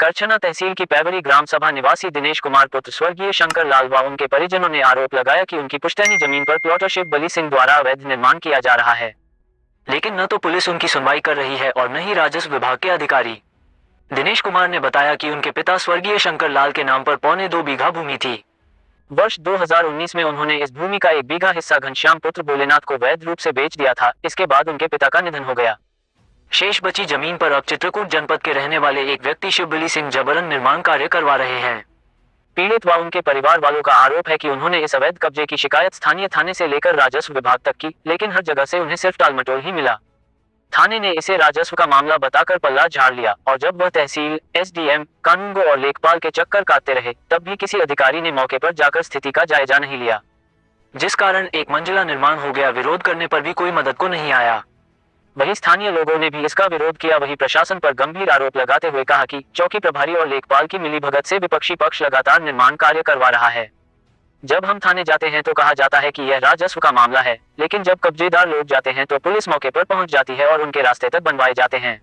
करछना तहसील की पैवरी ग्राम सभा निवासी दिनेश कुमार पुत्र स्वर्गीय शंकर लाल व उनके परिजनों ने आरोप लगाया कि उनकी पुश्तैनी जमीन पर प्लॉटर शिव बली सिंह द्वारा अवैध निर्माण किया जा रहा है, लेकिन न तो पुलिस उनकी सुनवाई कर रही है और न ही राजस्व विभाग के अधिकारी। दिनेश कुमार ने बताया कि उनके पिता स्वर्गीय शंकर लाल के नाम पर 2.25 बीघा भूमि थी। वर्ष 2019 में उन्होंने इस भूमि का 1 बीघा हिस्सा घनश्याम पुत्र भोलेनाथ को वैध रूप से बेच दिया था। इसके बाद उनके पिता का निधन हो गया। शेष बची जमीन पर अब चित्रकूट जनपद के रहने वाले एक व्यक्ति शिव बली सिंह जबरन निर्माण कार्य करवा रहे हैं। पीड़ित व उनके परिवार वालों का आरोप है कि उन्होंने इस अवैध कब्जे की शिकायत स्थानीय थाने से लेकर राजस्व विभाग तक की, लेकिन हर जगह से उन्हें सिर्फ टालमटोल ही मिला। थाने ने इसे राजस्व का मामला बताकर पल्ला झाड़ लिया और जब वह तहसील, एसडीएम, कानूनगो और लेखपाल के चक्कर काटते रहे, तब भी किसी अधिकारी ने मौके पर जाकर स्थिति का जायजा नहीं लिया, जिस कारण एक मंजिला निर्माण हो गया। विरोध करने पर भी कोई मदद को नहीं आया। वहीं स्थानीय लोगों ने भी इसका विरोध किया। वहीं प्रशासन पर गंभीर आरोप लगाते हुए कहा कि चौकी प्रभारी और लेखपाल की मिलीभगत से विपक्षी पक्ष लगातार निर्माण कार्य करवा रहा है। जब हम थाने जाते हैं तो कहा जाता है कि यह राजस्व का मामला है, लेकिन जब कब्जेदार लोग जाते हैं तो पुलिस मौके पर पहुंच जाती है और उनके रास्ते तक बनवाए जाते हैं।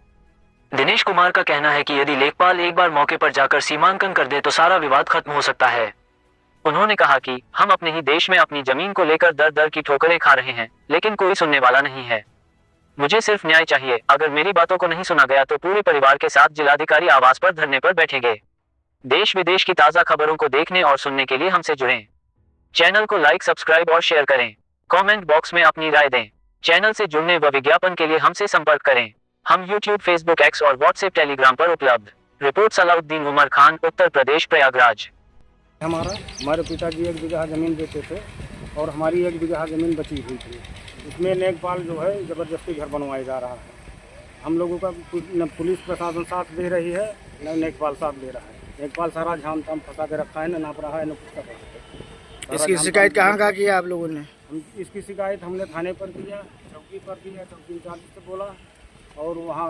दिनेश कुमार का कहना है कि यदि लेखपाल एक बार मौके पर जाकर सीमांकन कर दे तो सारा विवाद खत्म हो सकता है। उन्होंने कहा कि हम अपने ही देश में अपनी जमीन को लेकर दर दर की ठोकरें खा रहे हैं, लेकिन कोई सुनने वाला नहीं है। मुझे सिर्फ न्याय चाहिए। अगर मेरी बातों को नहीं सुना गया तो पूरे परिवार के साथ जिलाधिकारी आवास पर धरने पर बैठेंगे। देश विदेश की ताज़ा खबरों को देखने और सुनने के लिए हमसे जुड़ें। चैनल को लाइक, सब्सक्राइब और शेयर करें। कमेंट बॉक्स में अपनी राय दें। चैनल से जुड़ने व विज्ञापन के लिए हमसे संपर्क करें। हम यूट्यूब, फेसबुक, एक्स और व्हाट्सएप, टेलीग्राम पर उपलब्ध। रिपोर्ट सलाउद्दीन उमर खान, उत्तर प्रदेश, प्रयागराज। हमारे पिताजी 1 बीघा जमीन देते थे और हमारी 1 बीघा जमीन बची हुई थी। उसमें लेखपाल जो है ज़बरदस्ती घर बनवाया जा रहा है। हम लोगों का न पुलिस प्रशासन साथ दे रही है, न लेखपाल साथ दे रहा है। लेखपाल सारा झाम ताम फंसा के रखा है, न नाप रहा है, न कुछ कर रहा है। इसकी शिकायत कहाँ किया आप लोगों ने? इसकी शिकायत हमने थाने पर किया, चौकी पर किया, चौकी इंचार्ज से बोला और वहाँ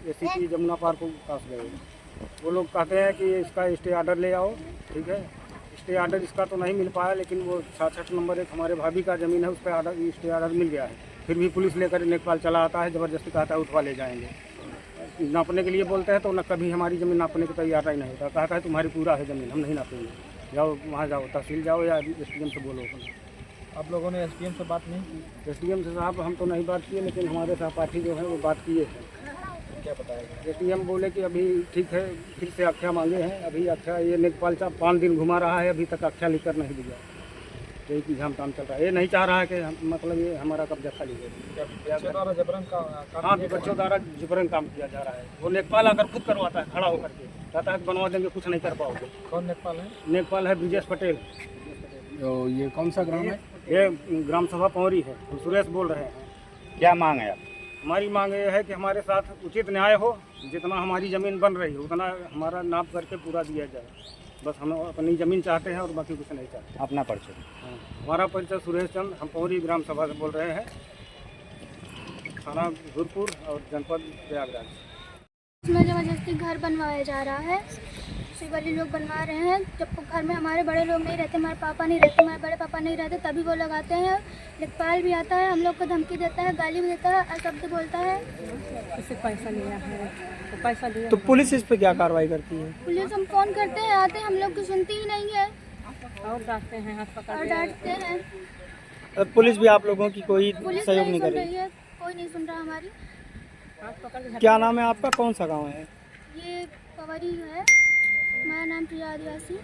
एसीपी जमुना पार्क को पास गए। वो लोग कहते हैं कि इसका स्टे ऑर्डर ले आओ। ठीक है, स्टे ऑर्डर इसका तो नहीं मिल पाया, लेकिन वो 66 नंबर एक हमारे भाभी का ज़मीन है, उस पर ऑर्डर स्टे ऑर्डर मिल गया है। फिर भी पुलिस लेकर लेखपाल चला आता है, ज़बरदस्ती कहता है उठवा ले जाएंगे। नापने के लिए बोलते हैं तो न कभी हमारी ज़मीन नापने की तैयार ही नहीं होता। कहता है तुम्हारी पूरा है ज़मीन, हम नहीं नापेंगे, जाओ वहाँ जाओ, तहसील जाओ या एसडीएम से बोलो। आप लोगों ने एसडीएम से बात नहीं? एसडीएम से साहब हम तो नहीं बात किए, लेकिन हमारे सहपाठी जो है वो बात किए हैं। क्या बताया? एसडीएम बोले कि अभी ठीक है, फिर से आख्या मांगे हैं। अभी आख्या ये लेखपाल साहब 5 दिन घुमा रहा है, अभी तक आख्या लिखकर नहीं दिया। यही की झाम काम चल रहा है। ये नहीं चाह रहा है कि मतलब ये हमारा कब्जा खाली है। हाँ, बच्चों द्वारा जबरन काम किया जा रहा है। वो लेखपाल आकर खुद करवाता है, खड़ा होकर के कहता है बनवा देंगे, कुछ नहीं कर पाओगे। कौन लेखपाल है? लेखपाल है ब्रिजेश पटेल। तो ये कौन सा ग्राम है? ये ग्राम सभा पौरी है। सुरेश बोल रहे हैं। क्या मांग है आप? हमारी मांग ये है कि हमारे साथ उचित न्याय हो। जितना हमारी ज़मीन बन रही है उतना हमारा नाप करके पूरा दिया जाए। बस हम अपनी ज़मीन चाहते हैं और बाकी कुछ नहीं चाहते। अपना परिचय? हाँ, हमारा परिचय सुरेश चंद, हम पौरी ग्राम सभा से बोल रहे हैं, थाना धूरपुर और जनपद प्रयागराज। इसमें ज़बरदस्ती घर बनवाया जा रहा है। शिव वाले लोग बनवा रहे हैं। जब घर में हमारे बड़े लोग नहीं रहते, हमारे पापा नहीं रहते, हमारे बड़े पापा नहीं रहते, तभी वो लगाते हैं। लेखपाल भी आता है, हम लोग को धमकी देता है, गाली भी देता है, अशब्द बोलता है। इससे पैसा लिया है तो पैसा लिया। तो पुलिस इस पे क्या कार्रवाई करती है? पुलिस हम फोन करते हैं, आते हैं, हम लोग की सुनती ही नहीं है और डांटते हैं, हाथ और पकड़ डांटते हैं। और पुलिस भी आप लोगों की कोई पुलिस सहयोग नहीं नहीं कर सुन रही? रही है, कोई नहीं सुन रहा हमारी। हाथ पकड़ के। क्या नाम है आपका? कौन सा गांव है? ये पवरी है। मेरा नाम प्रिया आदिवासी।